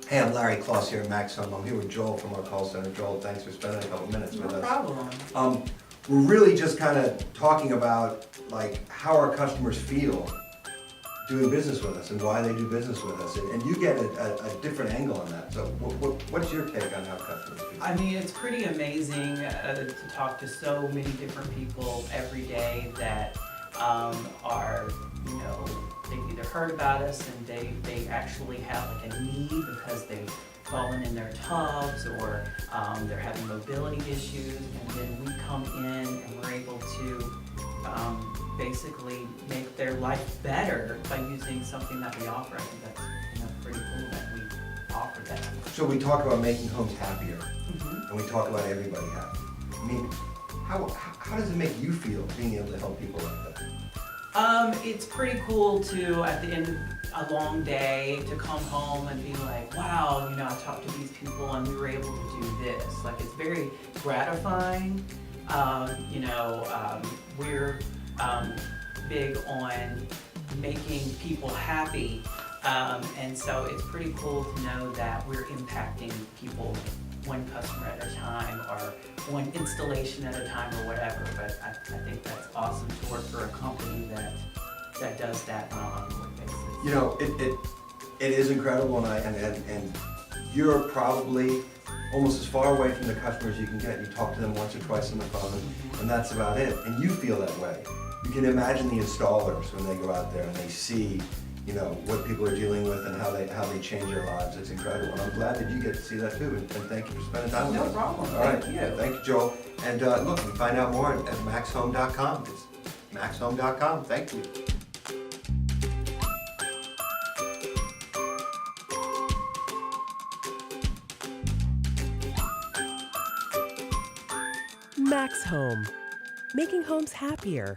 Hey, I'm Larry Kloss here at MaxHome. I'm here with Joel from our call center. Joel, thanks for spending a couple minutes with us. No problem. We're really just kind of talking about like how our customers feel doing business with us and why they do business with us. And you get a different angle on that. So what's your take on how customers feel? I mean, it's pretty amazing to talk to so many different people every day that are, they've either heard about us and they actually have like a need because they've fallen in their tubs or they're having mobility issues, and then we come in and we're able to basically make their life better by using something that we offer. I think that's pretty cool that we offer that. So we talk about making homes happier, Mm-hmm. and we talk about everybody happy. I mean, how does it make you feel being able to help people like that? It's pretty cool to, at the end of a long day, to come home and be like, wow, I talked to these people and we were able to do this. Like, it's very gratifying. We're big on making people happy. And so it's pretty cool to know that we're impacting people one customer at a time or one installation at a time or whatever. But I think that's awesome to work for a company that does that on an ongoing basis. It is incredible, and you're probably almost as far away from the customers you can get. You talk to them once or twice on the phone, and that's about it. And you feel that way. You can imagine the installers when they go out there and they see, what people are dealing with and how they change their lives. It's incredible, and I'm glad that you get to see that too. And thank you for spending time with us. No problem. All right, Thank you. yeah, thank you, Joel. And look, you can find out more at maxhome.com. It's maxhome.com. Thank you. MaxHome, making homes happier.